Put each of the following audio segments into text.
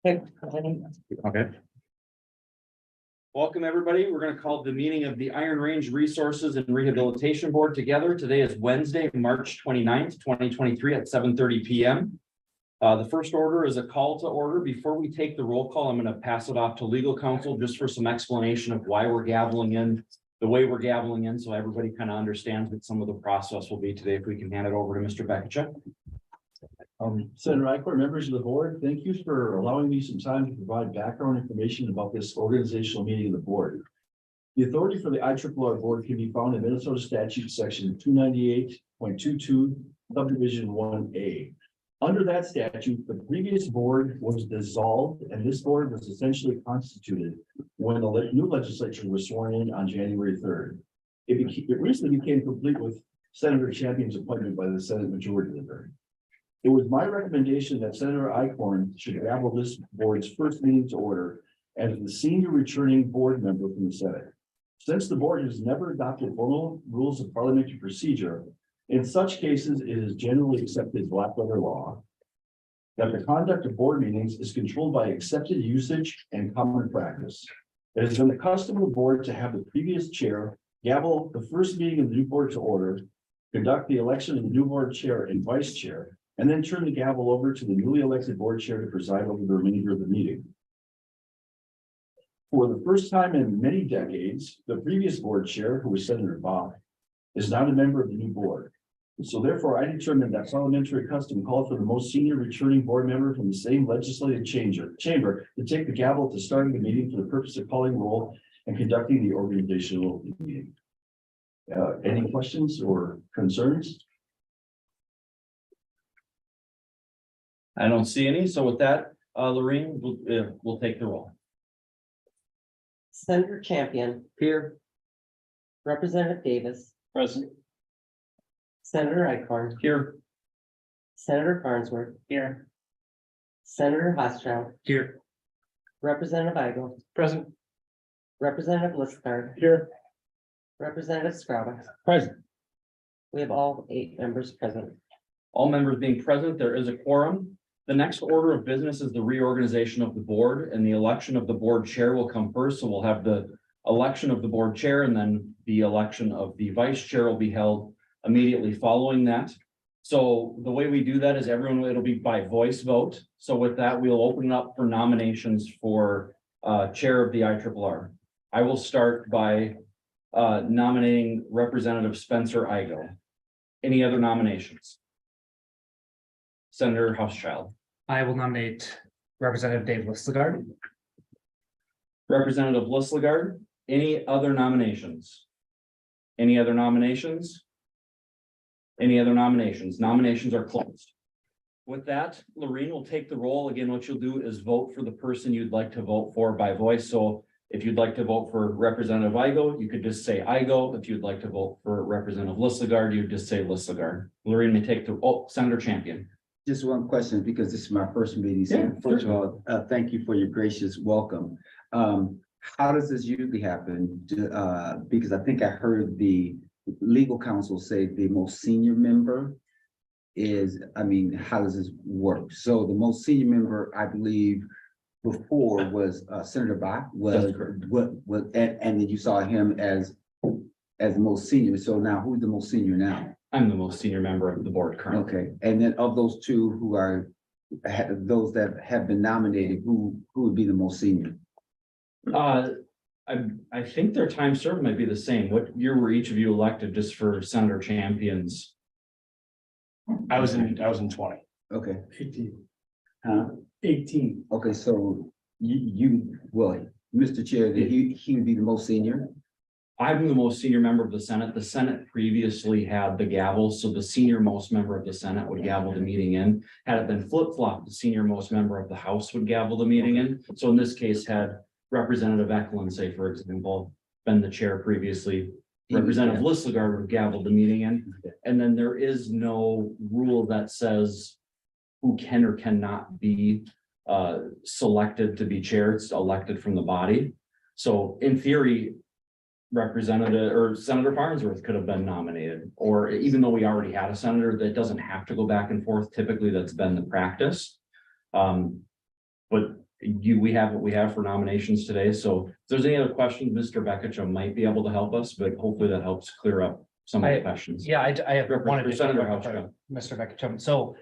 Okay. Welcome, everybody. We're going to call the meeting of the Iron Range Resources and Rehabilitation Board together. Today is Wednesday, March 29th, 2023 at 7:30 p.m. The first order is a call to order. Before we take the roll call, I'm going to pass it off to legal counsel just for some explanation of why we're gaveling in the way we're gaveling in, so everybody kind of understands what some of the process will be today. If we can hand it over to Mr. Bekachuk. Senator Eichhorn, members of the board, thank you for allowing me some time to provide background information about this organizational meeting of the board. The authority for the IRRR board can be found in Minnesota statute section 298.22 subdivision 1A. Under that statute, the previous board was dissolved and this board was essentially constituted when the new legislature was sworn in on January 3rd. It recently became complete with Senator Champion's appointment by the Senate Majority Leader. It was my recommendation that Senator Eichhorn should gavel this board's first meeting to order as the senior returning board member from the Senate. Since the board has never adopted formal rules of parliamentary procedure, in such cases, it is generally accepted black letter law that the conduct of board meetings is controlled by accepted usage and common practice. It has been the custom of the board to have the previous chair gavel the first meeting of the new board to order, conduct the election of the new board chair and vice chair, and then turn the gavel over to the newly elected board chair to preside over the remainder of the meeting. For the first time in many decades, the previous board chair, who was Senator Bach, is not a member of the new board. So therefore, I determined that parliamentary custom called for the most senior returning board member from the same legislative chamber to take the gavel to start the meeting for the purpose of calling roll and conducting the organizational meeting. Any questions or concerns? I don't see any. So with that, Lorraine, we'll take the roll. Senator Champion, Here. Representative Davis, Present. Senator Eichhorn, Here. Senator Farnsworth, Here. Senator Hostchild, Here. Representative Igo, Present. Representative Listgard, Here. Representative Scrava. Present. We have all 8 members present. All members being present, there is a quorum. The next order of business is the reorganization of the board, and the election of the board chair will come first. So we'll have the election of the board chair, and then the election of the vice chair will be held immediately following that. So the way we do that is it'll be by voice vote. So with that, we'll open it up for nominations for chair of the IRRR. I will start by nominating Representative Spencer Igo. Any other nominations? Senator Hostchild. I will nominate Representative Dave Listgard. Representative Listgard. Any other nominations? Any other nominations? Any other nominations? Nominations are closed. With that, Lorene will take the roll. Again, what you'll do is vote for the person you'd like to vote for by voice. So if you'd like to vote for Representative Igo, you could just say Igo. If you'd like to vote for Representative Listgard, you'd just say Listgard. Lorene may take the, Senator Champion. Just one question, because this is my first meeting. So Yeah, first of all, thank you for your gracious welcome. How does this usually happen? Because I think I heard the legal counsel say the most senior member is, how does this work? So the most senior member, I believe, before was Senator Bach, and then you saw him as the most senior. So now who's the most senior now? I'm the most senior member of the board currently. Okay, and then of those two who are those that have been nominated, who would be the most senior? I think their time served might be the same. What year were each of you elected just for Senator Champions? I was in 20. Okay. 18. Huh? 18. Okay, so well, Mr. Chair, he would be the most senior. I'm the most senior member of the Senate. The Senate previously had the gavel, so the senior most member of the Senate would gavel the meeting in. Had it been flip-flopped, the senior most member of the House would gavel the meeting in. So in this case, had Representative Eklund, say, for example, been the chair previously, Representative Listgard would have gaveled the meeting in. And then there is no rule that says who can or cannot be selected to be chair. It's elected from the body. So in theory, Representative or Senator Farnsworth could have been nominated, or even though we already had a senator, that doesn't have to go back and forth. Typically, that's been the practice. But we have what we have for nominations today, so if there's any other questions, Mr. Bekich might be able to help us, but hopefully that helps clear up some of the questions. Yeah, I have one Senator additional House, Mr. Vecchio. So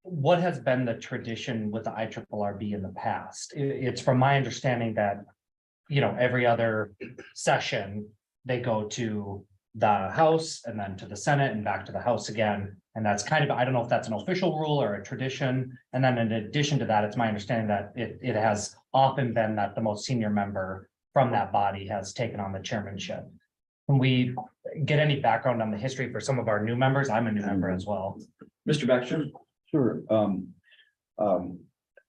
what has been the tradition with the IRRB in the past? It's from my understanding that, you know, every other session, they go to the House and then to the Senate and back to the House again. And that's kind of, I don't know if that's an official rule or a tradition. And then in addition to that, it's my understanding that it has often been that the most senior member from that body has taken on the chairmanship. Can we get any background on the history for some of our new members? I'm a new member as well. Mr. Bekich? Sure.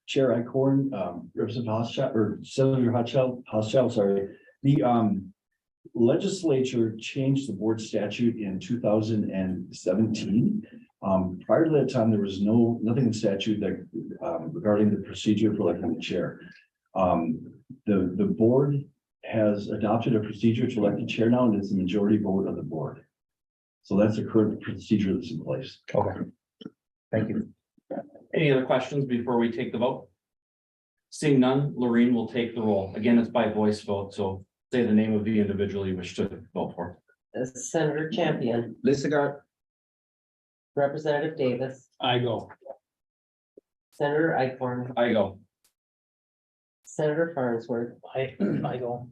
Chair Icorn, Representative Hoschild, or Senator Hoschild, sorry. The legislature changed the board statute in 2017. Prior to that time, there was nothing in statute that regarding the procedure for electing the chair. The board has adopted a procedure to elect a chair now, and it's a majority vote of the board. So that's the current procedure that's in place. Okay. Thank you. Any other questions before we take the vote? Seeing none, Lorraine will take the roll. Again, it's by voice vote, so say the name of the individual you wish to vote for. Senator Champion, Listegar, Representative Davis, I go. Senator Icorn, I go. Senator Farnsworth, I go.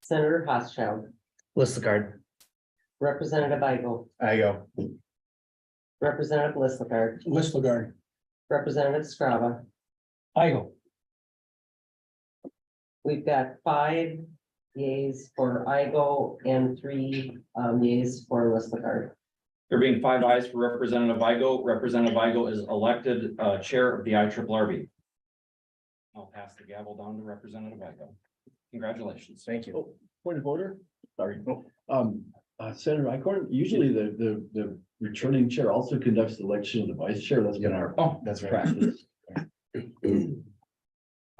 Senator Hoschild, Listagard. Representative Igo, I go. Representative Listagard. Representative Scrava. I go. We've got 5 yeas for Igo and 3 yeas for Listagard. There being 5 ayes for Representative Igo, Representative Igo is elected chair of the IRRB. I'll pass the gavel down to Representative Igo. Congratulations. Thank you. Point of order, sorry. Senator Icorn, usually the returning chair also conducts the election of the vice chair. That's been our Oh, That's right. practice.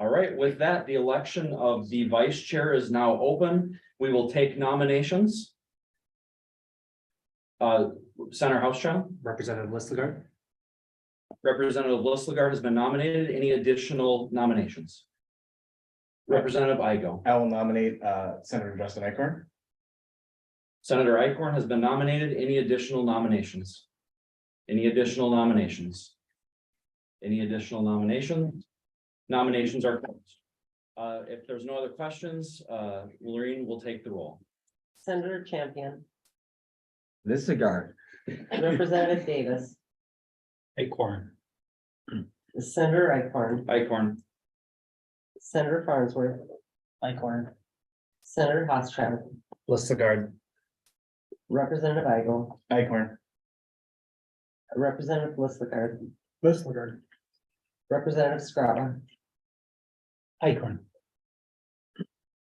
all right. With that, the election of the vice chair is now open. We will take nominations. Senator Housechild, Representative Listagard. Representative Listagard has been nominated. Any additional nominations? Representative Igo. I will nominate Senator Justin Eichhorn. Senator Icorn has been nominated. Any additional nominations? Any additional nominations? Any additional nominations? Nominations are closed. If there's no other questions, Lorraine will take the roll. Senator Champion, Listegar, Representative Davis, Acorn. Senator Icorn, Icorn, Senator Farnsworth, Eichhorn. Senator Hoschild, Listagard. Representative Igo, Eichhorn. Representative Listagard, Listagard. Representative Scrava. Eichhorn.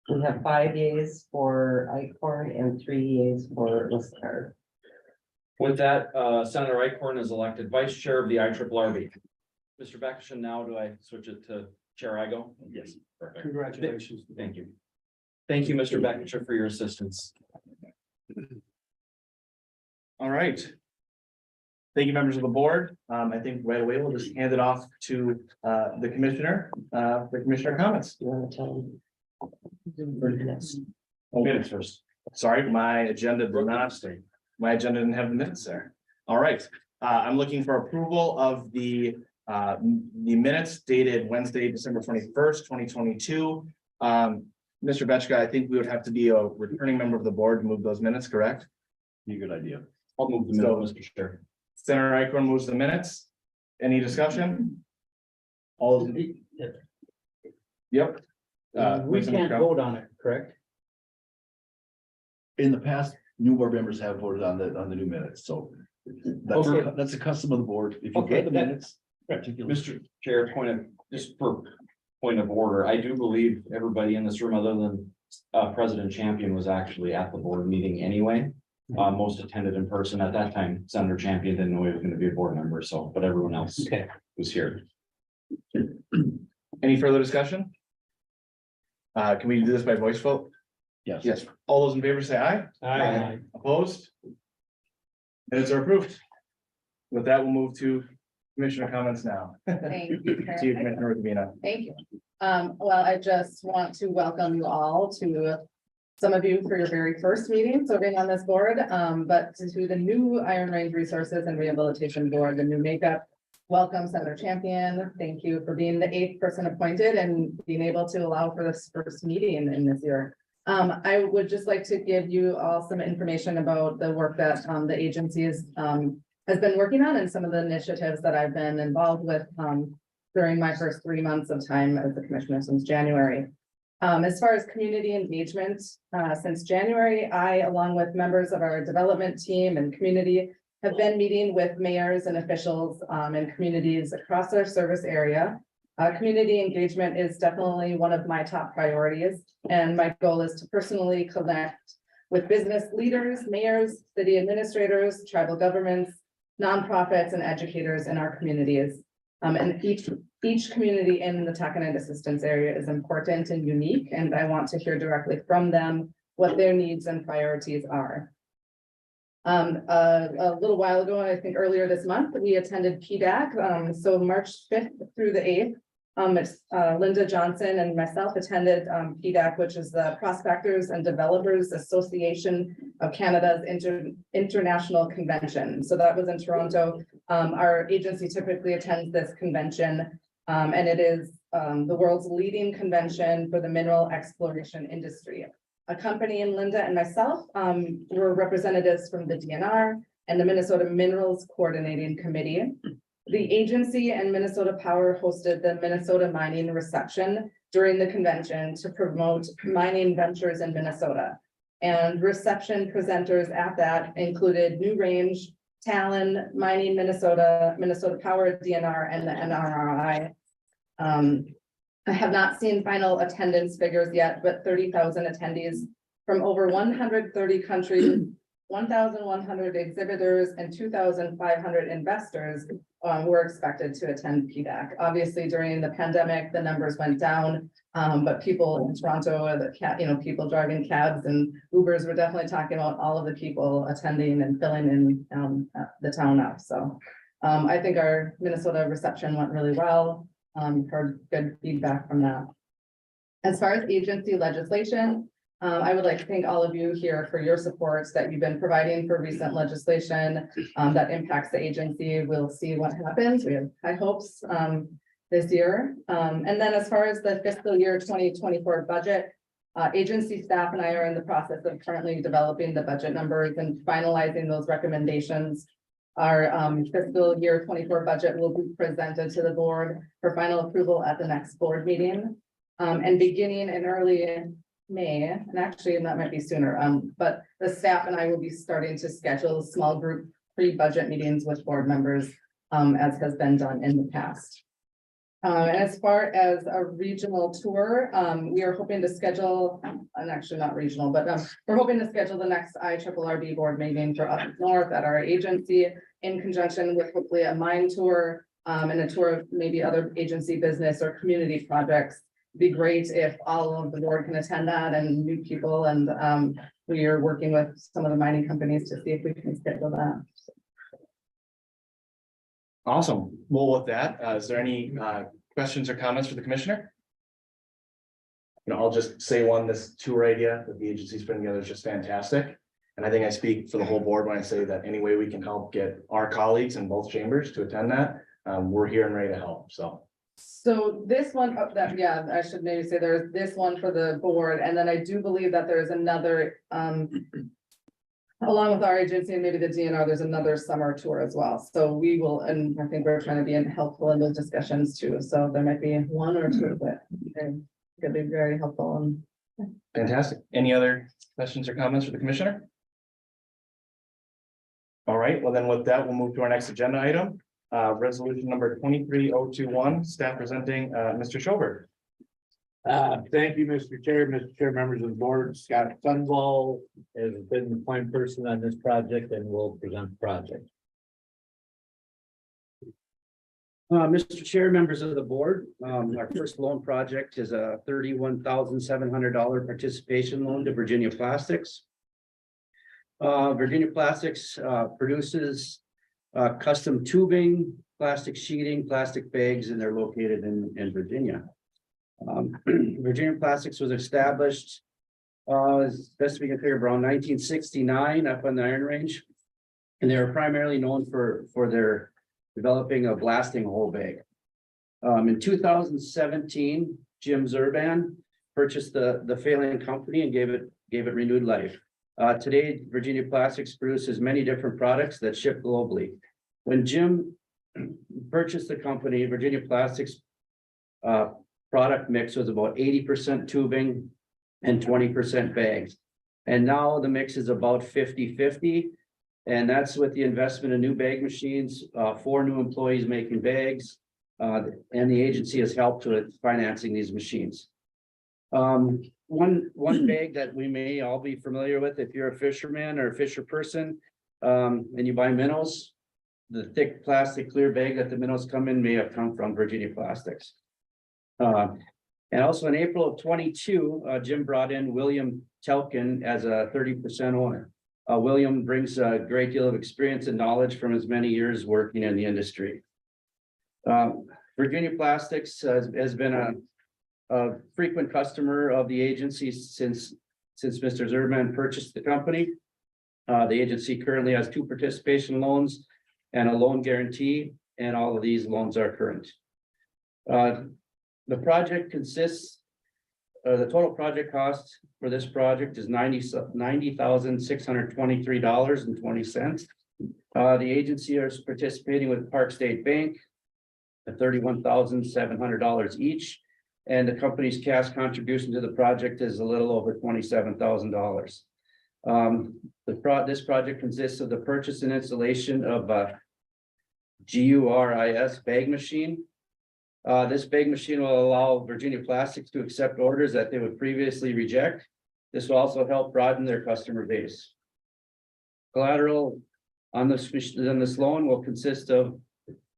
We have 5 yeas for Icorn and 3 yeas for Listagard. with that, Senator Icorn is elected vice chair of the IRRB. Mr. Bekich, now do I switch it to Chair Igo? Yes. Perfect. Congratulations. Thank you. Thank you, Mr. Bekich, for your assistance. All right. Thank you, members of the board. I think right away we'll just hand it off to the commissioner for commissioner comments. You want to tell them? Minutes first. Sorry, my agenda did not stay. My agenda didn't have the minutes there. All right, I'm looking for approval of the minutes dated Wednesday, December 21st, 2022. Mr. Betchka, I think we would have to be a returning member of the board to move those minutes, correct? Be a good idea. I'll move the middle, Mr. Chair. Senator Icorn moves the minutes. Any discussion? All those in- Yep. We can't vote on it, correct? In the past, new board members have voted on the new minutes, so that's a custom of the board. If you Okay, read the that- minutes. particularly- Mr. Chair, just for point of order, I do believe everybody in this room, other than President Champion, was actually at the board meeting anyway. Most attended in person at that time. Senator Champion didn't know he was going to be a board member, so, but everyone else Okay. was here. Any further discussion? Can we do this by voice vote? Yes. Yes. All those in favor say aye. Aye. Opposed? Minutes are approved. With that, we'll move to Commissioner comments now. Thank you. To you, Commissioner Rubina. Thank you. Well, I just want to welcome you all to some of you for your very first meeting serving on this board, but to the new Iron Range Resources and Rehabilitation Board, the new makeup. Welcome, Senator Champion. Thank you for being the 8th person appointed and being able to allow for this first meeting in this year. I would just like to give you all some information about the work that the agency has been working on and some of the initiatives that I've been involved with during my first 3 months of time as the commissioner since January. As far as community engagement, since January, I, along with members of our development team and community, have been meeting with mayors and officials and communities across our service area. Community engagement is definitely one of my top priorities, and my goal is to personally connect with business leaders, mayors, city administrators, tribal governments, nonprofits, and educators in our communities. And each community in the Taconite Assistance area is important and unique, and I want to hear directly from them what their needs and priorities are. A little while ago, I think earlier this month, we attended PDAC. So March 5th through the 8th, Linda Johnson and myself attended PDAC, which is the Prospectors and Developers Association of Canada's International Convention. So that was in Toronto. Our agency typically attends this convention, and it is the world's leading convention for the mineral exploration industry. Accompanying Linda and myself were representatives from the DNR and the Minnesota Minerals Coordinating Committee. The agency and Minnesota Power hosted the Minnesota Mining Reception during the convention to promote mining ventures in Minnesota. And reception presenters at that included New Range, Talon, Mining Minnesota, Minnesota Power, DNR, and the NRRI. I have not seen final attendance figures yet, but 30,000 attendees from over 130 countries, 1,100 exhibitors, and 2,500 investors were expected to attend PDAC. Obviously, during the pandemic, the numbers went down, but people in Toronto, people driving cabs and Ubers were definitely talking about all of the people attending and filling in the town up. So I think our Minnesota reception went really well. Heard good feedback from that. As far as agency legislation, I would like to thank all of you here for your support that you've been providing for recent legislation that impacts the agency. We'll see what happens. We have high hopes this year. And then as far as the fiscal year 2024 budget, agency staff and I are in the process of currently developing the budget numbers and finalizing those recommendations. Our fiscal year 24 budget will be presented to the board for final approval at the next board meeting. And beginning in early May, and actually that might be sooner, but the staff and I will be starting to schedule small group pre-budget meetings with board members, as has been done in the past. And as far as a regional tour, we are hoping to schedule, and actually not regional, but we're hoping to schedule the next IRRB board meeting for up north at our agency in conjunction with hopefully a mine tour and a tour of maybe other agency business or community projects. It'd be great if all of the board can attend that and new people, and we are working with some of the mining companies to see if we can schedule that. Awesome. Well, with that, is there any questions or comments for the commissioner? I'll just say one, this tour idea that the agency's putting together is just fantastic. And I think I speak for the whole board when I say that any way we can help get our colleagues in both chambers to attend that, we're here and ready to help, so. So this one, yeah, I should maybe say there's this one for the board, and then I do believe that there's another, along with our agency and maybe the DNR, there's another summer tour as well. So we will, and I think we're trying to be helpful in those discussions too. So there might be one or two that could be very helpful. Fantastic. Any other questions or comments for the commissioner? All right, well then with that, we'll move to our next agenda item. Resolution number 23021, staff presenting, Mr. Schober. Thank you, Mr. Chair, members of the board. Scott Sunball has been the point person on this project and will present the project. Mr. Chair, members of the board, our first loan project is a $31,700 participation loan to Virginia Plastics. Virginia Plastics produces custom tubing, plastic sheeting, plastic bags, and they're located in Virginia. Virginia Plastics was established, as best we can figure, around 1969 up on the Iron Range. And they were primarily known for their developing a blasting hole bag. In 2017, Jim Zurban purchased the failing company and gave it renewed life. Today, Virginia Plastics produces many different products that ship globally. When Jim purchased the company, Virginia Plastics product mix was about 80% tubing and 20% bags. And now the mix is about 50-50. And that's with the investment in new bag machines, 4 new employees making bags. And the agency has helped with financing these machines. One bag that we may all be familiar with, if you're a fisherman or a fisher person, and you buy minnows, the thick plastic clear bag that the minnows come in may have come from Virginia Plastics. And also in April of 22, Jim brought in William Telkin as a 30% owner. William brings a great deal of experience and knowledge from his many years working in the industry. Virginia Plastics has been a frequent customer of the agency since Mr. Zurban purchased the company. The agency currently has 2 participation loans and a loan guarantee, and all of these loans are current. The project consists, the total project cost for this project is $90,623.20. The agency is participating with Park State Bank at $31,700 each. And the company's cash contribution to the project is a little over $27,000. This project consists of the purchase and installation of a GURIS bag machine. This bag machine will allow Virginia Plastics to accept orders that they would previously reject. This will also help broaden their customer base. Collateral on this loan will consist of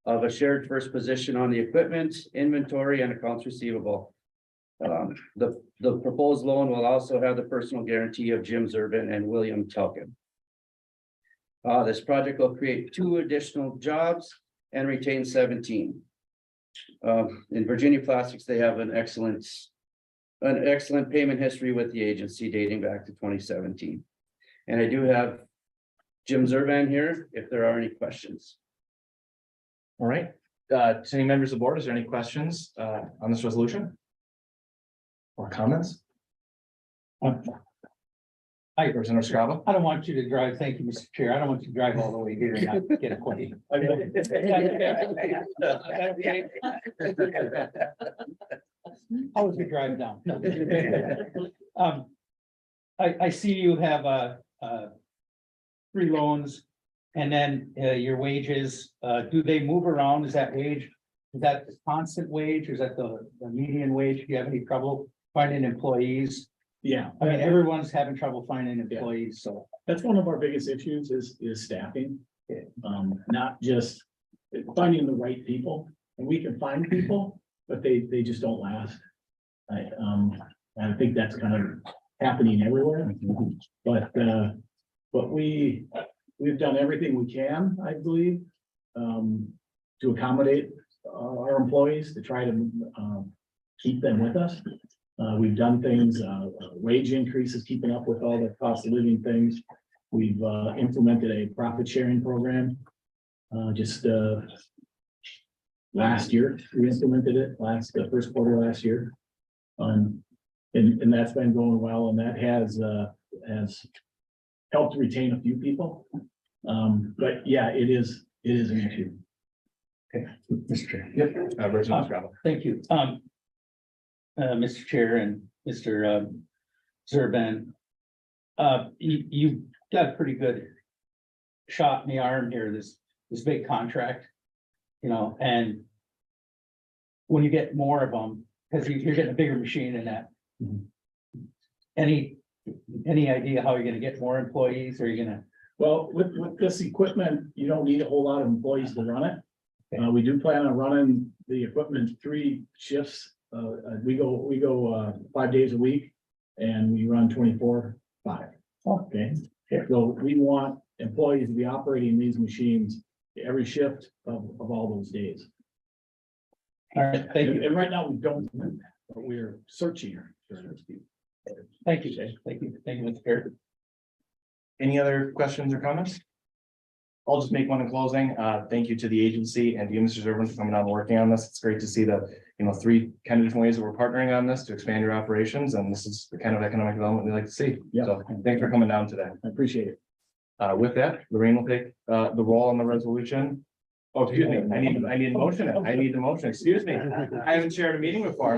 a shared first position on the equipment, inventory, and accounts receivable. The proposed loan will also have the personal guarantee of Jim Zurban and William Telkin. This project will create 2 additional jobs and retain 17. In Virginia Plastics, they have an excellent payment history with the agency dating back to 2017. And I do have Jim Zurban here if there are any questions. All right, to any members of the board, is there any questions on this resolution? Or comments? Representative Scrabble? I don't want you to drive, thank you, Mr. Chair. I don't want you to drive all the way here and not get a quickie. How was your drive down? No. I see you have 3 loans and then your wages, do they move around? Is that wage? Is that the constant wage? Or is that the median wage? Do you have any trouble finding employees? Yeah, I mean, everyone's having trouble finding employees, so. that's one of our biggest issues is staffing. Not just finding the right people, and we can find people, but they just don't last. And I think that's kind of happening everywhere, but we've done everything we can, I believe, to accommodate our employees to try to keep them with us. We've done things, wage increases, keeping up with all the cost of living things. We've implemented a profit sharing program. Just last year, we implemented it the first quarter last year. And that's been going well, and that has helped retain a few people. But yeah, it is an issue. Okay, Mr. Chair. Yep. Representative Scrabble. Thank you. Mr. Chair and Mr. Zurban. You got a pretty good shot in the arm here, this big contract, you know, and when you get more of them, because you're getting a bigger machine in that. Any idea how you're gonna get more employees? Or you're gonna? Well, with this equipment, you don't need a whole lot of employees to run it. We do plan on running the equipment 3 shifts. We go 5 days a week, and we run 24/5. Okay, so we want employees to be operating these machines every shift of all those days. All right, thank you. And right now, we don't, but we're searching. Thank you, Jay. Thank you. Thank you, Mr. Chair. Any other questions or comments? I'll just make one in closing. Thank you to the agency and you, Mr. Zervin, for coming out and working on this. It's great to see the, three kind of different ways that we're partnering on this to expand your operations, and this is the kind of economic development we like to see. Yeah. So thanks for coming down today. I appreciate it. With that, Lorraine will take the roll on the resolution. Oh, excuse me, I need a motion. I need the motion. Excuse me. I haven't chaired a meeting before.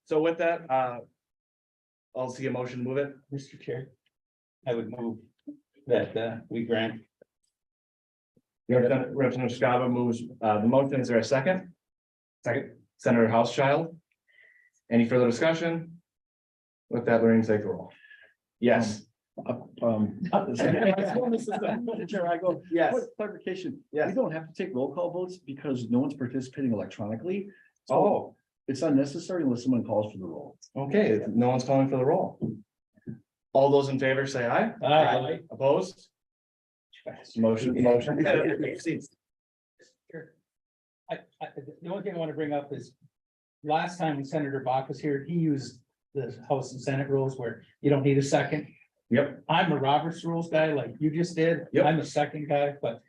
So with that, I'll see a motion to move it. Mr. Chair, I would move that we grant. Representative Scava moves the motion. Is there a second? Second. Senator Housechild. Any further discussion? With that, Lorraine, take the roll. Yes. Chair, I go. Yes. Quick clarification. Yes. We don't have to take roll call votes because no one's participating electronically. So Oh, it's unnecessary unless someone calls for the roll. okay. No one's calling for the roll. All those in favor say aye. Aye. Opposed? Motion. The only thing I want to bring up is last time when Senator Bach was here, he used the House and Senate rules where you don't need a second. Yep. I'm a Roberts rules guy like you just did. Yep. I'm a second guy, but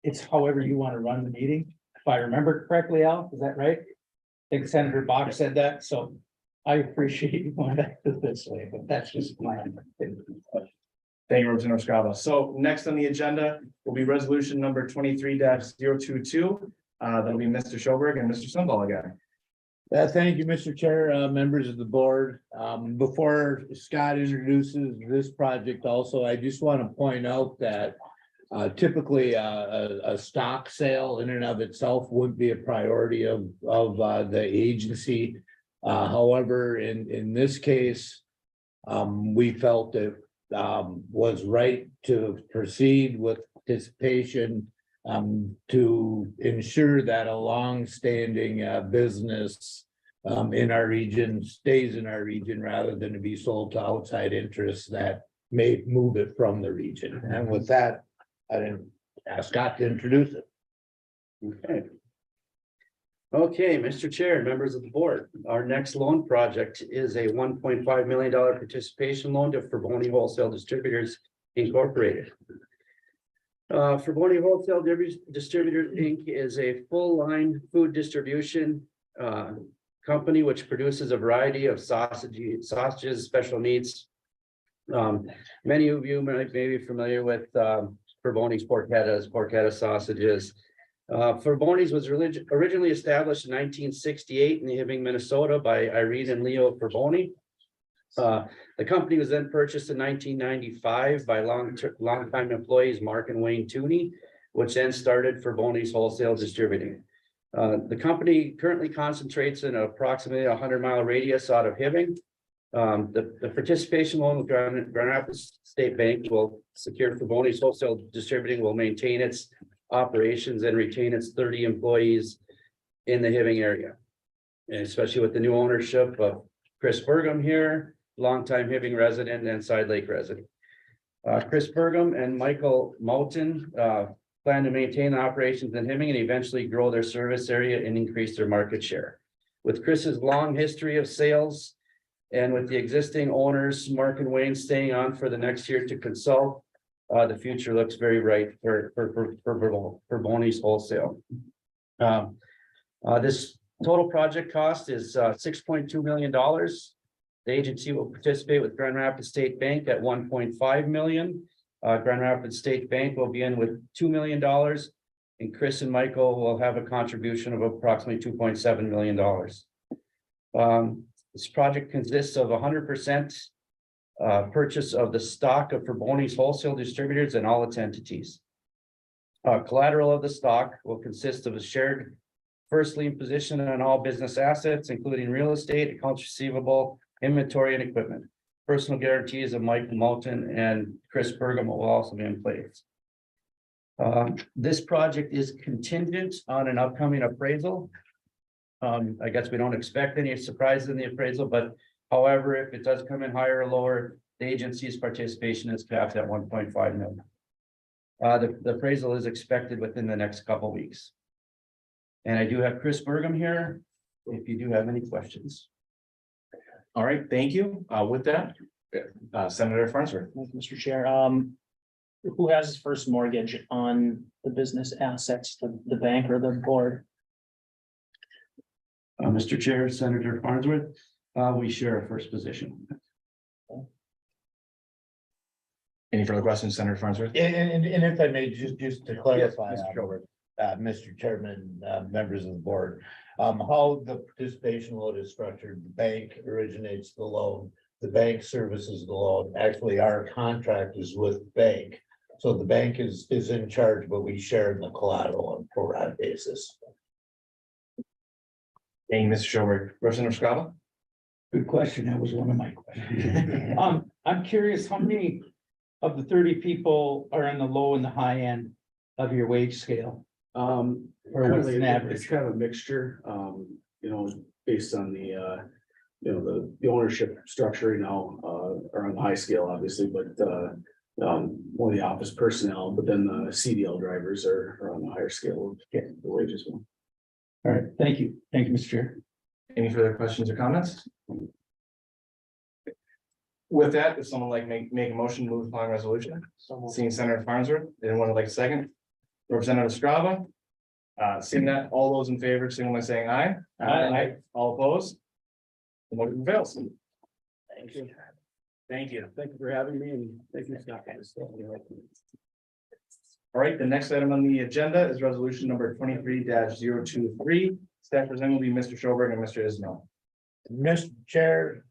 it's however you want to run the meeting. If I remember correctly, Al, is that right? I think Senator Bach said that, so I appreciate you going back to this way, but that's just my. Thank you, Representative Scava. So next on the agenda will be resolution number 23-022. That'll be Mr. Schoberg and Mr. Sunball again. Thank you, Mr. Chair, members of the board. Before Scott introduces this project also, I just want to point out that typically a stock sale in and of itself wouldn't be a priority of the agency. However, in this case, we felt it was right to proceed with participation to ensure that a long-standing business in our region stays in our region rather than to be sold to outside interests that may move it from the region. And with that, I didn't ask Scott to introduce it. Okay. Okay, Mr. Chair, members of the board, our next loan project is a $1.5 million participation loan to Forboni Wholesale Distributors Incorporated. Forboni Wholesale Distributors Inc. is a full-line food distribution company which produces a variety of sausages, special needs. Many of you might be familiar with Forboni's porchetta sausages. Forboni's was originally established in 1968 in Hibbing, Minnesota by Irene and Leo Forboni. The company was then purchased in 1995 by longtime employees Mark and Wayne Tooney, which then started Forboni's Wholesale Distributing. The company currently concentrates in approximately a 100-mile radius out of Hibbing. The participation loan with Grand Rapids State Bank will secure Forboni's Wholesale Distributing will maintain its operations and retain its 30 employees in the Hibbing area. And especially with the new ownership of Chris Burgum here, longtime Hibbing resident and Side Lake resident. Chris Burgum and Michael Moulton plan to maintain operations in Hibbing and eventually grow their service area and increase their market share. With Chris's long history of sales and with the existing owners, Mark and Wayne staying on for the next year to consult, the future looks very bright for Forboni's Wholesale. This total project cost is $6.2 million. The agency will participate with Grand Rapids State Bank at $1.5 million. Grand Rapids State Bank will be in with $2 million. And Chris and Michael will have a contribution of approximately $2.7 million. This project consists of 100% purchase of the stock of Forboni's Wholesale Distributors and all its entities. Collateral of the stock will consist of a shared first lien position on all business assets, including real estate, accounts receivable, inventory, and equipment. Personal guarantees of Mike Moulton and Chris Burgum will also be in place. This project is contingent on an upcoming appraisal. I guess we don't expect any surprises in the appraisal, but however, if it does come in higher or lower, the agency's participation is capped at $1.5 million. The appraisal is expected within the next couple weeks. And I do have Chris Bergam here, if you do have any questions. All right, thank you. With that, Senator Farnsworth. Thank you, Mr. Chair. Who has first mortgage on the business assets, the bank or the board? Mr. Chair, Senator Farnsworth, we share a first position. Any further questions, Senator Farnsworth? And if I may, just to clarify, Yes, Mr. Shelburne. Mr. Chairman, members of the board, how the participation loan is structured, the bank originates the loan, the bank services the loan. Actually, our contract is with the bank. So the bank is in charge, but we share in the collateral on a pro rata basis. Thank you, Mr. Shelburne. Representative Scava? Good question. That was one of my questions. I'm curious, how many of the 30 people are in the low and the high end of your wage scale? Or what's an average? It's kind of a mixture, based on the ownership structure, are on the high scale, obviously, but more the office personnel, but then the CDL drivers are on the higher scale of the wages. All right, thank you. Thank you, Mr. Chair. Any further questions or comments? With that, if someone like make a motion to move the following resolution, seeing Senator Farnsworth, anyone would like a second? Representative Strava. Seeing that, all those in favor, signal by saying aye. Aye. All opposed? The motion fails. Thank you. Thank you. Thank you for having me, and thank you, Scott. All right, the next item on the agenda is resolution number 23-023. Staff presenting will be Mr. Schoberg and Mr. Ismail. Mr. Chair,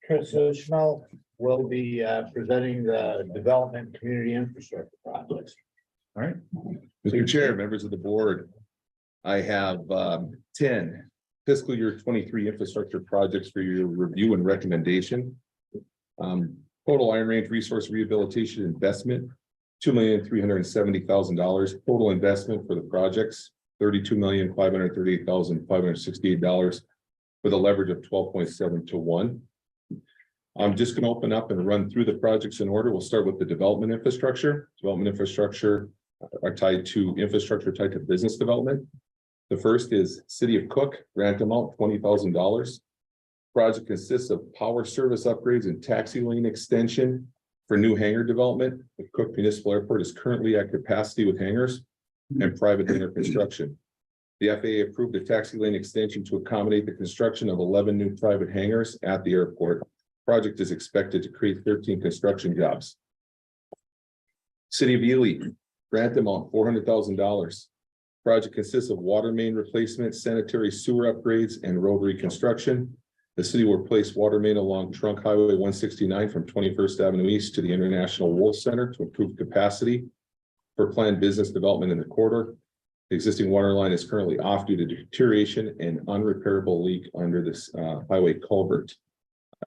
Chris Ishmael will be presenting the development community infrastructure projects. All right. Mr. Chair, members of the board, I have 10 fiscal year 23 infrastructure projects for your review and recommendation. Total Iron Range Resource Rehabilitation investment, $2,370,000. Total investment for the projects, $32,538,568 with a leverage of 12.7 to 1. I'm just going to open up and run through the projects in order. We'll start with the development infrastructure. Development infrastructure are tied to infrastructure tied to business development. The first is City of Cook, grant amount $20,000. Project consists of power service upgrades and taxi lane extension for new hangar development. The Cook Municipal Airport is currently at capacity with hangars and private hangar construction. The FAA approved a taxi lane extension to accommodate the construction of 11 new private hangars at the airport. Project is expected to create 13 construction jobs. City of Ely, grant amount $400,000. Project consists of water main replacement, sanitary sewer upgrades, and road reconstruction. The city will replace water main along Trunk Highway 169 from 21st Avenue East to the International Wool Center to improve capacity for planned business development in the corridor. The existing water line is currently off due to deterioration and unrepairable leak under this highway culvert.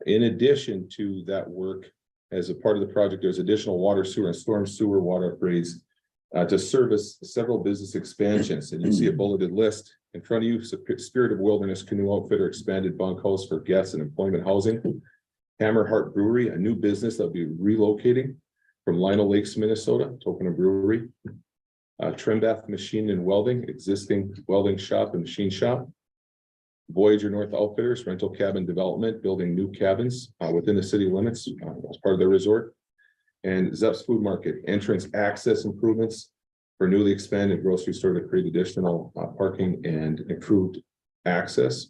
In addition to that work, as a part of the project, there's additional water, sewer, and storm sewer water upgrades to service several business expansions. And you see a bulleted list in front of you. Spirit of Wilderness Canoe Outfitter expanded bunkhouse for guests and employment housing. Hammerheart Brewery, a new business that'll be relocating from Lino Lakes, Minnesota to open a brewery. Trembath Machine and Welding, existing welding shop and machine shop. Voyager North Outfitters, rental cabin development, building new cabins within the city limits as part of their resort. And Zepp's Food Market, entrance access improvements for newly expanded grocery store to create additional parking and improved access.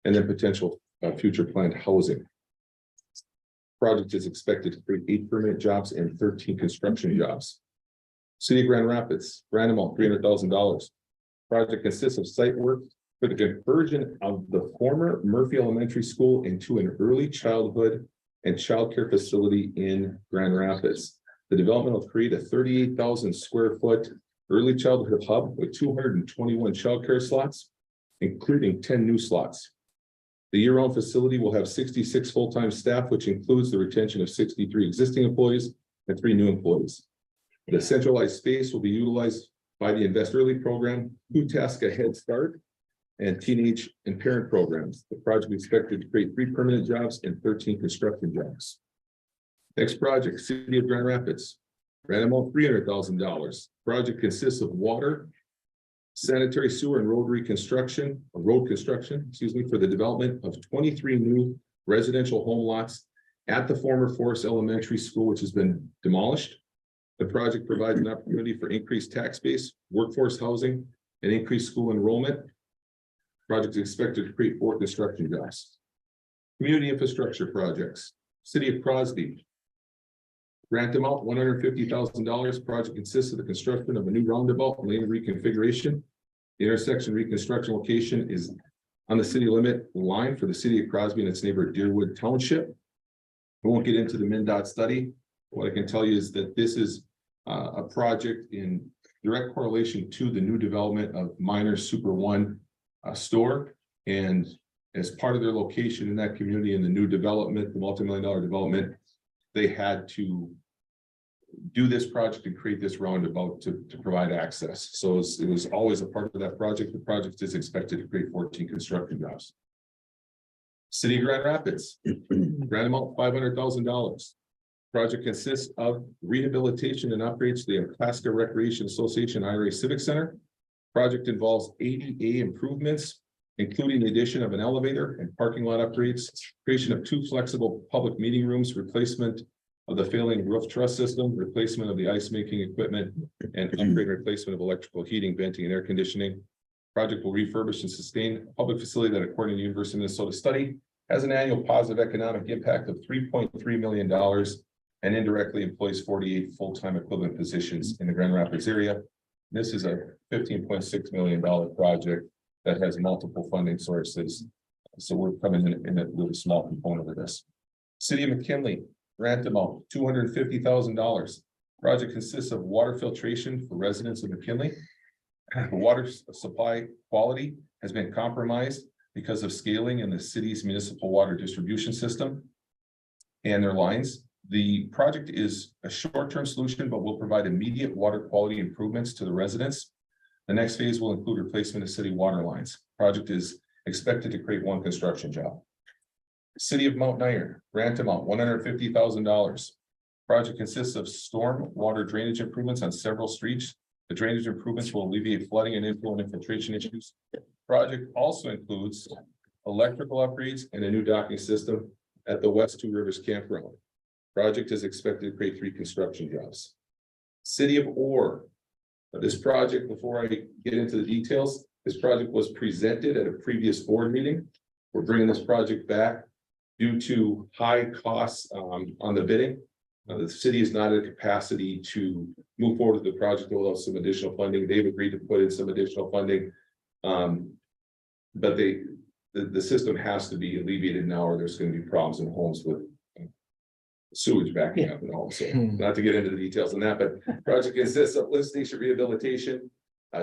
And then potential future planned housing. Project is expected to create 8 permanent jobs and 13 construction jobs. City of Grand Rapids, grant amount $300,000. Project consists of site work for the conversion of the former Murphy Elementary School into an early childhood and childcare facility in Grand Rapids. The development will create a 38,000 square foot early childhood hub with 221 childcare slots, including 10 new slots. The year-round facility will have 66 full-time staff, which includes the retention of 63 existing employees and 3 new employees. The centralized space will be utilized by the Invest Early program, Food Task a Head Start, and teenage and parent programs. The project is expected to create 3 permanent jobs and 13 construction jobs. Next project, City of Grand Rapids. Grant amount $300,000. Project consists of water, sanitary sewer and road construction, excuse me, for the development of 23 new residential home lots at the former Forest Elementary School, which has been demolished. The project provides an opportunity for increased tax base, workforce housing, and increased school enrollment. Project is expected to create 4 construction jobs. Community infrastructure projects, City of Crosby. Grant amount $150,000. Project consists of the construction of a new roundabout lane reconfiguration. The intersection reconstruction location is on the city limit line for the city of Crosby and its neighbor Deerwood Township. We won't get into the MnDOT study. What I can tell you is that this is a project in direct correlation to the new development of Minor Super One store. And as part of their location in that community and the new development, the multi-million-dollar development, they had to do this project and create this roundabout to provide access. So it was always a part of that project. The project is expected to create 14 construction jobs. City of Grand Rapids, grant amount $500,000. Project consists of rehabilitation and upgrades to the Alaska Recreation Association IRA Civic Center. Project involves ADA improvements, including the addition of an elevator and parking lot upgrades, creation of 2 flexible public meeting rooms, replacement of the failing roof truss system, replacement of the ice making equipment, and upgrade and replacement of electrical heating, venting, and air conditioning. Project will refurbish and sustain a public facility that, according to the University of Minnesota study, has an annual positive economic impact of $3.3 million and indirectly employs 48 full-time equivalent positions in the Grand Rapids area. This is a $15.6 million project that has multiple funding sources. So we're coming in with a small component of this. City of McKinley, grant amount $250,000. Project consists of water filtration for residents of McKinley. The water supply quality has been compromised because of scaling in the city's municipal water distribution system and their lines. The project is a short-term solution, but will provide immediate water quality improvements to the residents. The next phase will include replacement of city water lines. Project is expected to create 1 construction job. City of Mount Iron, grant amount $150,000. Project consists of storm water drainage improvements on several streets. The drainage improvements will alleviate flooding and inflow infiltration issues. Project also includes electrical upgrades and a new docking system at the West Two Rivers Campground. Project is expected to create 3 construction jobs. City of Orr. This project, before I get into the details, this project was presented at a previous board meeting. We're bringing this project back due to high costs on the bidding. The city is not at capacity to move forward with the project without some additional funding. They've agreed to put in some additional funding. But the system has to be alleviated now, or there's going to be problems in homes with sewage backing up and all. So not to get into the details on that, but project consists of lift station rehabilitation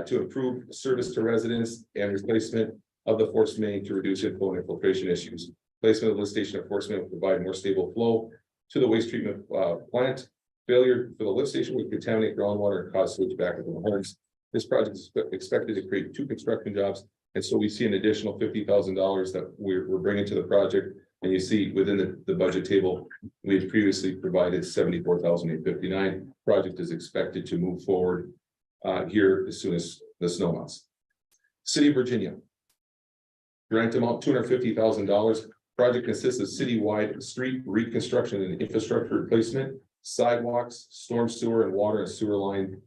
to improve service to residents and replacement of the force main to reduce inflow and infiltration issues. Placement of lift station enforcement will provide more stable flow to the waste treatment plant. Failure for the lift station would contaminate groundwater and cause sewage backup in the homes. This project is expected to create 2 construction jobs. And so we see an additional $50,000 that we're bringing to the project. And you see within the budget table, we had previously provided $74,859. Project is expected to move forward here as soon as the snow melts. City of Virginia. Grant amount $250,000. Project consists of citywide street reconstruction and infrastructure replacement, sidewalks, storm sewer and water and sewer line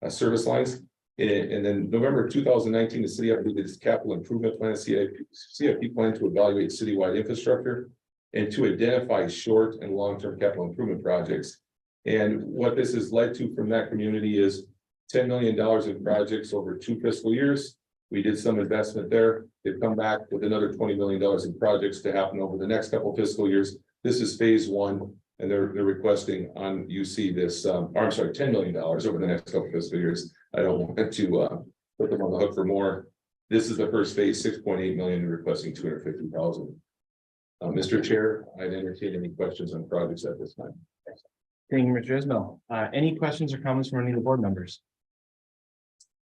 service lines. And then November 2019, the city updated its capital improvement plan, CIP plan, to evaluate citywide infrastructure and to identify short and long-term capital improvement projects. And what this has led to from that community is $10 million in projects over 2 fiscal years. We did some investment there. They've come back with another $20 million in projects to happen over the next couple of fiscal years. This is phase 1, and they're requesting on UC this, $10 million over the next couple of fiscal years. I don't want to put them on the hook for more. This is the first phase, 6.8 million, requesting 250,000. Mr. Chair, I'd entertain any questions on projects at this time. Thank you, Mr. Ismail. Any questions or comments from any of the board members?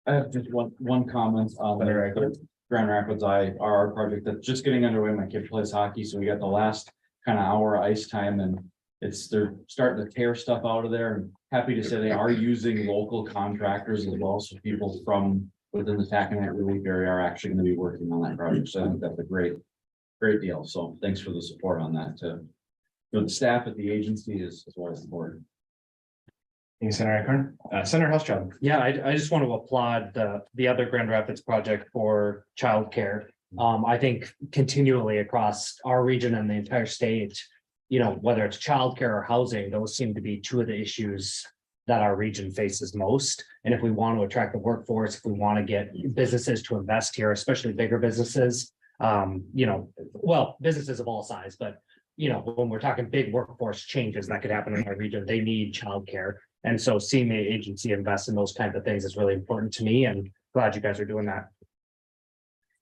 I have just one comment on the Grand Rapids IR project that's just getting underway. My kid plays hockey, so we got the last kind of hour ice time, and they're starting to tear stuff out of there, and happy to say they are using local contractors as well, so people from within the Taconite relief area are actually gonna be working on that project, so I think that's a great deal, so thanks for the support on that, for the staff at the agency as well as the board. Thank you, Senator Acorn. Senator Housechilds. Yeah, I just want to applaud the other Grand Rapids project for childcare. I think continually across our region and the entire state, you know, whether it's childcare or housing, those seem to be two of the issues that our region faces most. And if we want to attract the workforce, if we want to get businesses to invest here, especially bigger businesses, you know, well, businesses of all size, but you know, when we're talking big workforce changes that could happen in our region, they need childcare. And so seeing the agency invest in those kinds of things is really important to me, and glad you guys are doing that.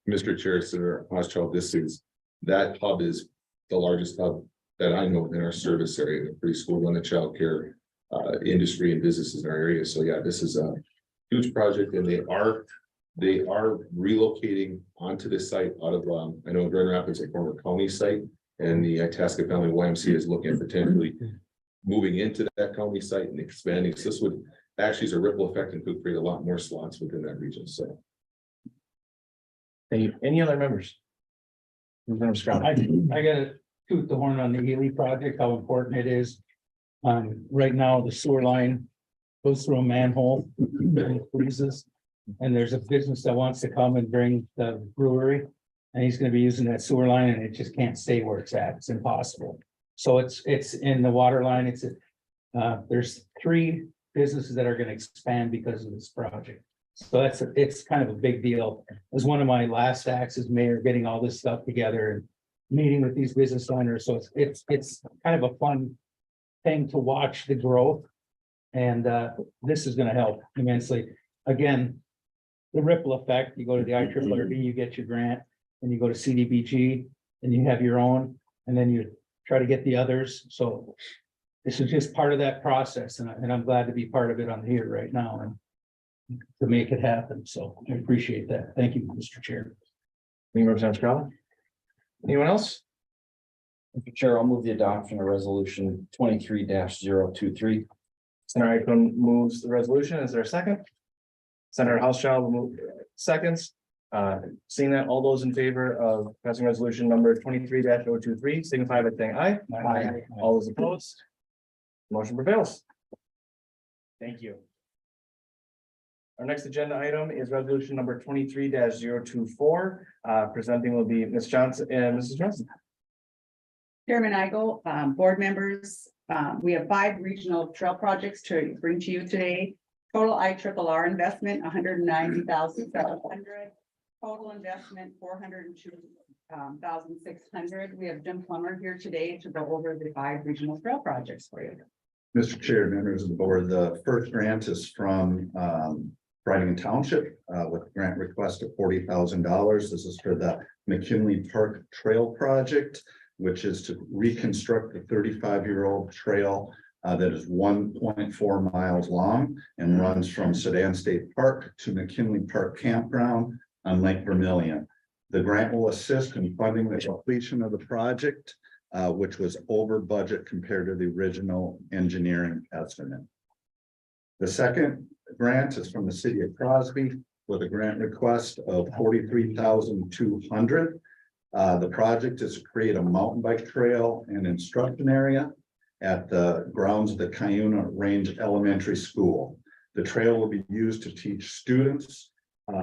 Mr. Chair, Senator Housechilds, that hub is the largest hub that I know in our service area, the preschool and the childcare industry and businesses in our area. So yeah, this is a huge project, and they are relocating onto this site out of, I know Grand Rapids is a former county site, and the Itasca Family YMCA is looking at potentially moving into that county site and expanding. So this would actually is a ripple effect and could create a lot more slots within that region. So. Thank you. Any other members? Member Scott. I gotta toot the horn on the Ely project, how important it is. Right now, the sewer line goes through a manhole, and freezes. And there's a business that wants to come and bring the brewery. And he's gonna be using that sewer line, and it just can't stay where it's at. It's impossible. So it's in the water line. There's 3 businesses that are gonna expand because of this project. So it's kind of a big deal. It was one of my last acts as mayor, getting all this stuff together and meeting with these business owners. So it's kind of a fun thing to watch the growth. And this is gonna help immensely. Again, the ripple effect, you go to the IRRB, you get your grant, and you go to CDBG, and you have your own, and then you try to get the others. So this is just part of that process, and I'm glad to be part of it on here right now and to make it happen. So I appreciate that. Thank you, Mr. Chair. Thank you, Representative Scott. Anyone else? Mr. Chair, I'll move the adoption of resolution 23-023. Senator Acorn moves the resolution. Is there a second? Senator Housechilds will move seconds. Seeing that, all those in favor of passing resolution number 23-023 signify by saying aye. Aye. All those opposed? Motion prevails. Thank you. Our next agenda item is resolution number 23-024. Presenting will be Ms. Johnson and Mrs. Johnson. Chairman Igo, board members, we have 5 regional trail projects to bring to you today. Total IRRR investment, $190,700. Total investment, $402,600. We have Jim Plummer here today to go over the 5 regional trail projects for you. Mr. Chair, members of the board, the first grant is from Brighton Township with a grant request of $40,000. This is for the McKinley Park Trail Project, which is to reconstruct the 35-year-old trail that is 1.4 miles long and runs from Sedan State Park to McKinley Park Campground on Lake Vermilion. The grant will assist in funding the completion of the project, which was over budget compared to the original engineering estimate. The second grant is from the city of Crosby with a grant request of $43,200. The project is to create a mountain bike trail and instruction area at the grounds of the Cuyuna Range Elementary School. The trail will be used to teach students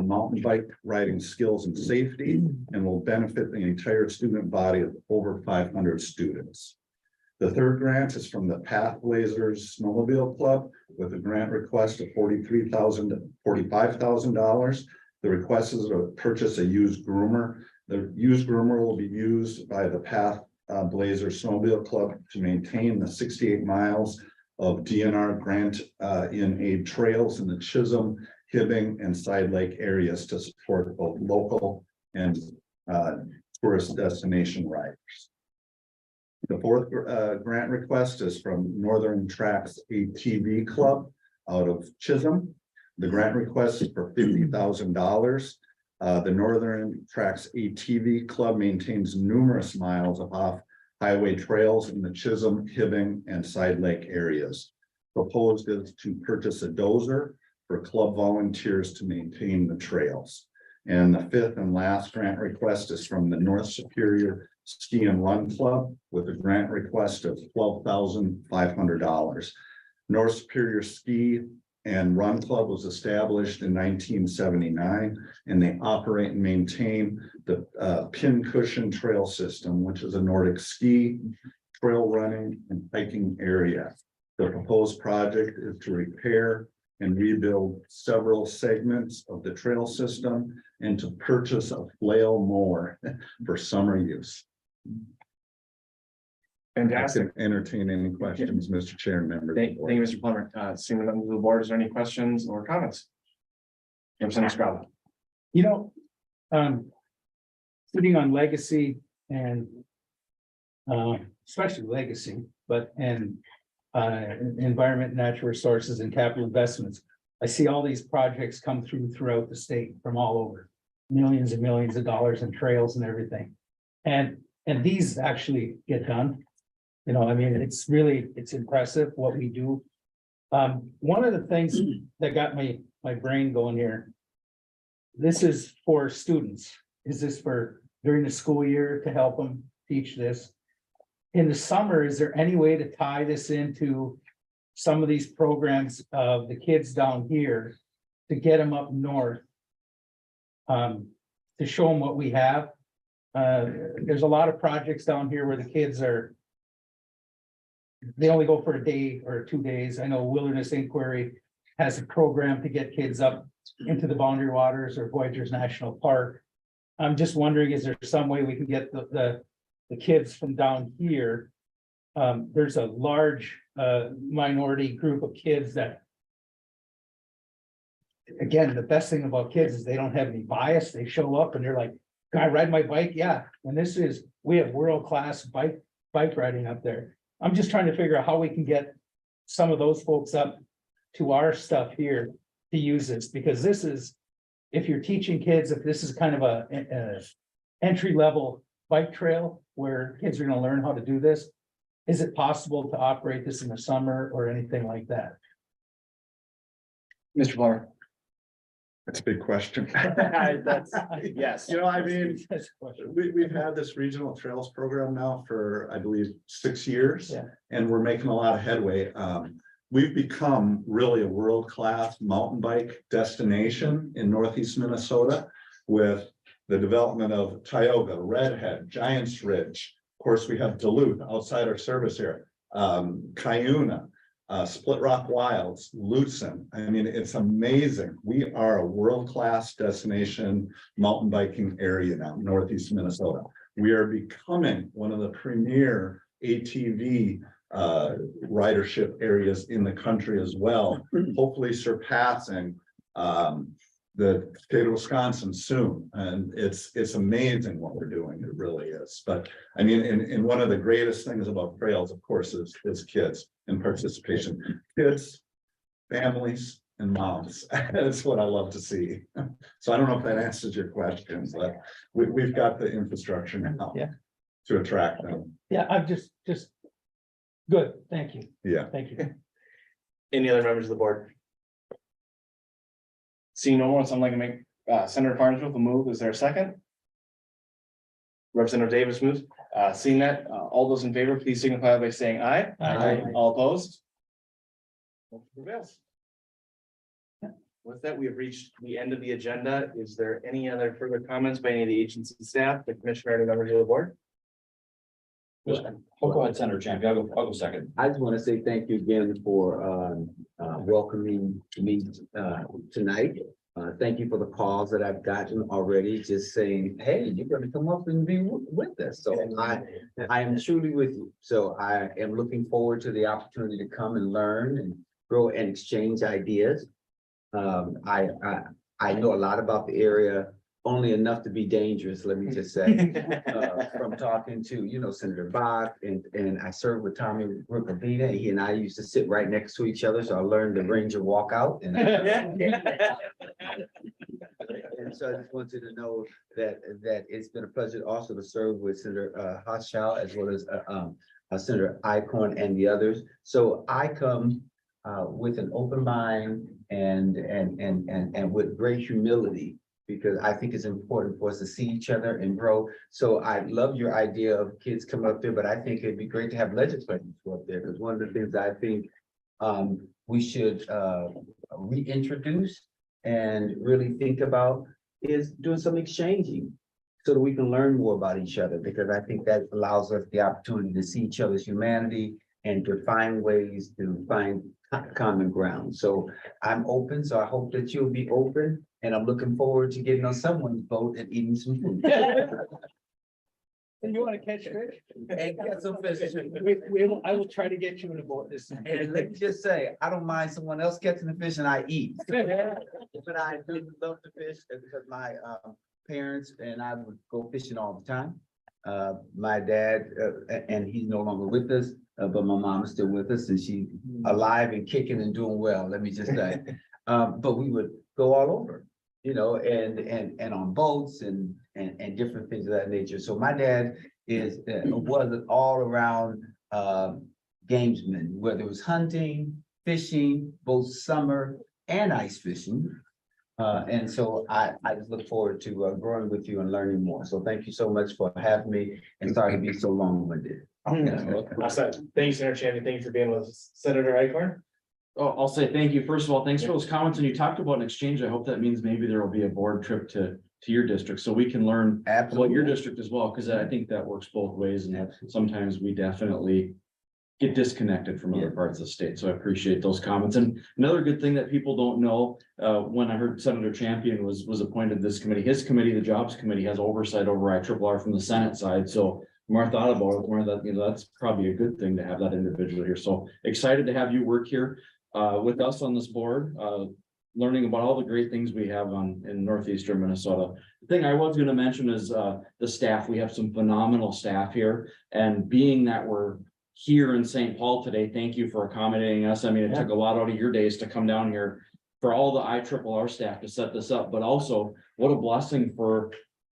mountain bike riding skills and safety, and will benefit the entire student body of over 500 students. The third grant is from the Path Blazers Snowmobile Club with a grant request of $45,000. The request is to purchase a used groomer. The used groomer will be used by the Path Blazer Snowmobile Club to maintain the 68 miles of DNR grant in aid trails in the Chisholm, Hibbing, and Side Lake areas to support both local and tourist destination riders. The fourth grant request is from Northern Tracks ATV Club out of Chisholm. The grant request is for $50,000. The Northern Tracks ATV Club maintains numerous miles of highway trails in the Chisholm, Hibbing, and Side Lake areas. Proposed is to purchase a dozer for club volunteers to maintain the trails. And the fifth and last grant request is from the North Superior Ski and Run Club with a grant request of $12,500. North Superior Ski and Run Club was established in 1979, and they operate and maintain the Pincushion Trail System, which is a Nordic ski, trail running, and hiking area. The proposed project is to repair and rebuild several segments of the trail system and to purchase a flail mower for summer use. I Fantastic. can entertain any questions, Mr. Chair and members. Thank you, Mr. Plummer. Seeing the members of the board, is there any questions or comments? Representative Scrabble. You know, sitting on legacy and especially legacy, but environment, natural resources and capital investments. I see all these projects come throughout the state from all over, millions and millions of dollars in trails and everything. And these actually get done. You know, I mean, it's impressive what we do. One of the things that got my brain going here. This is for students. Is this for during the school year to help them teach this? In the summer, is there any way to tie this into some of these programs of the kids down here to get them up north? To show them what we have. There's a lot of projects down here where the kids they only go for a day or 2 days. I know Wilderness Inquiry has a program to get kids up into the Boundary Waters or Voyageurs National Park. I'm just wondering, is there some way we can get the kids from down here? There's a large minority group of kids that, again, the best thing about kids is they don't have any bias. They show up and they're like, can I ride my bike? Yeah. And we have world-class bike riding up there. I'm just trying to figure out how we can get some of those folks up to our stuff here to use this, because this is, if you're teaching kids, if this is kind of a entry-level bike trail where kids are going to learn how to do this, is it possible to operate this in the summer or anything like that? Mr. Plummer. That's a big question. Yes. You know, I mean, we've had this regional trails program now for, I believe, 6 years. Yeah. And we're making a lot of headway. We've become really a world-class mountain bike destination in Northeast Minnesota with the development of Tioga, Redhead, Giants Ridge. Of course, we have Duluth outside our service area, Cuyuna, Split Rock Wilds, Lutzen. I mean, it's amazing. We are a world-class destination mountain biking area now, Northeast Minnesota. We are becoming one of the premier ATV ridership areas in the country as well, hopefully surpassing the state of Wisconsin soon. And it's amazing what we're doing. It really is. But I mean, and one of the greatest things about trails, of course, is kids and participation. Kids, families, and moms. That's what I love to see. So I don't know if that answers your question, but we've got the infrastructure now. Yeah. To attract them. Yeah, I'm just good. Thank you. Yeah. Thank you. Any other members of the board? Seeing no one, someone like to make Senator Farnsworth will move. Is there a second? Representative Davis moves. Seeing that, all those in favor, please signify by saying aye. Aye. All opposed? Motion prevails. With that, we have reached the end of the agenda. Is there any other further comments by any of the agency staff, the commissioner, or any members of the board? Go ahead, Senator Champion. I'll go second. I just want to say thank you again for welcoming me tonight. Thank you for the calls that I've gotten already, just saying, hey, you're going to come up and be with us. So I am truly with you. So I am looking forward to the opportunity to come and learn and grow and exchange ideas. I know a lot about the area, only enough to be dangerous, let me just say, from talking to, Senator Bach, and I served with Tommy Ricavina. He and I used to sit right next to each other, so I learned the Ranger walkout. And And so I just wanted to know that, it's been a pleasure also to serve with Senator Hochschild as well as Senator Icorn and the others. So I come with an open mind and with great humility, because I think it's important for us to see each other and grow. So I love your idea of kids coming up there, but I think it'd be great to have legislators go up there, because one of the things I think we should reintroduce and really think about is doing some exchanging so that we can learn more about each other, because I think that allows us the opportunity to see each other's humanity and to find ways to find common ground. So I'm open, so I hope that you'll be open, and I'm looking forward to getting on someone's boat and eating some food. And you want to catch fish? And get some fish. I will try to get you in a boat this time. And let me just say, I don't mind someone else catching the fish and I eat. But I do love to fish because my parents and I would go fishing all the time. My dad, and he's no longer with us, but my mom is still with us and she's alive and kicking and doing well, let me just say. But we would go all over, you know, and on boats and different things of that nature. So my dad was an all around gamesman, whether it was hunting, fishing, both summer and ice fishing. And so I just look forward to growing with you and learning more. So thank you so much for having me, and sorry to be so long-winded. Awesome. Thank you, Senator Champion. Thank you for being with us. Senator Icorn. Oh, I'll say thank you. First of all, thanks for those comments. And you talked about an exchange. I hope that means maybe there will be a board trip to your district so we can learn about your district as well, because I think that works both ways. And sometimes we definitely get disconnected from other parts of the state. So I appreciate those comments. And another good thing that people don't know, when I heard Senator Champion was appointed this committee, his committee, the Jobs Committee, has oversight over IRRR from the Senate side. So the more I thought about it, more that, you know, that's probably a good thing to have that individual here. So excited to have you work here with us on this board, learning about all the great things we have in northeastern Minnesota. The thing I was going to mention is the staff. We have some phenomenal staff here, and being that we're here in St. Paul today, thank you for accommodating us. I mean, it took a lot out of your days to come down here for all the IRRR staff to set this up, but also what a blessing for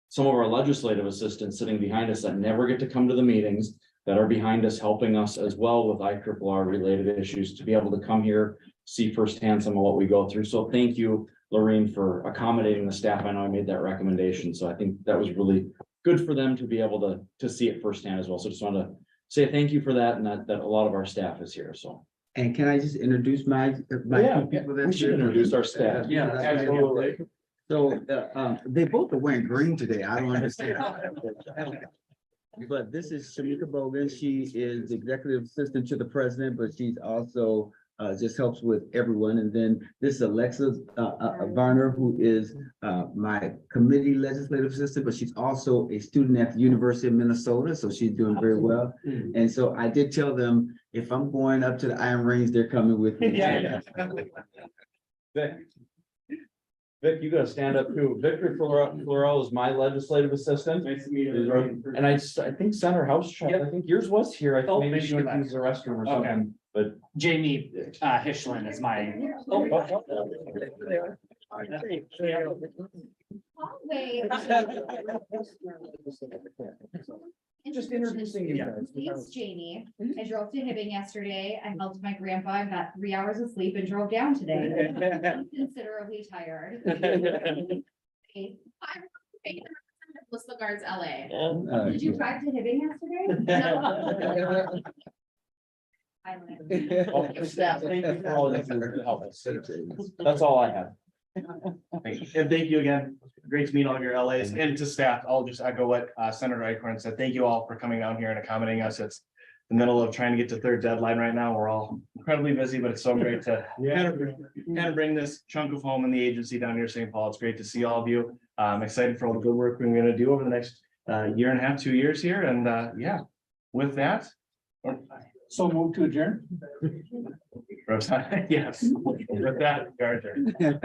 some of our legislative assistants sitting behind us that never get to come to the meetings, that are behind us, helping us as well with IRRR related issues, to be able to come here, see firsthand some of what we go through. So thank you, Lorraine, for accommodating the staff. I know I made that recommendation, so I think that was really good for them to be able to see it firsthand as well. So just want to say thank you for that, and that a lot of our staff is here, so. And can I just introduce my two people that We should introduce our staff. Yeah, absolutely. So they both are wearing green today. I don't understand. But this is Shamika Bogan. She is the executive assistant to the president, but she's also just helps with everyone. And then this is Alexa Varner, who is my committee legislative assistant, but she's also a student at the University of Minnesota. So she's doing very well. And so I did tell them, if I'm going up to the Iron Range, they're coming with me. Vic, you gotta stand up too. Victor Florell is my legislative assistant. Nice to meet you. And I think Senator House, I think yours was here. I Oh, think maybe maybe she went she to use the restroom or Okay. something, but. Jamie Hischlin is my. Just introducing you guys. It's Jamie. I drove to Hibbing yesterday. I helped my grandpa and got 3 hours of sleep and drove down today. I'm considerably tired. Hey, I'm Melissa Guards LA. Did you drive to Hibbing yesterday? Oh, staff, thank you for all that you help us. That's all I have. And thank you again. Great to meet all of your LAs, and to staff. I'll just echo what Senator Icorn said. Thank you all for coming down here and accommodating us. It's the middle of trying to get to third deadline right now. We're all incredibly busy, but it's so great to kind of bring this chunk of home in the agency down here, St. Paul. It's great to see all of you. I'm excited for all the good work we're going to do over the next year and a half, 2 years here. And yeah, with that. So move to adjourn. Yes, with that, Gardner.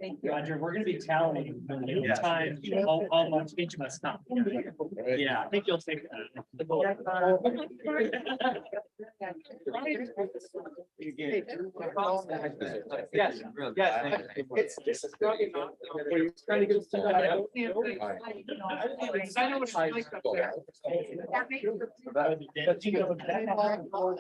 Thank you. Roger, we're gonna be tallying the time, how much each of us stop. Yeah, I think you'll take Yes, yes. It's just. Trying to get. that.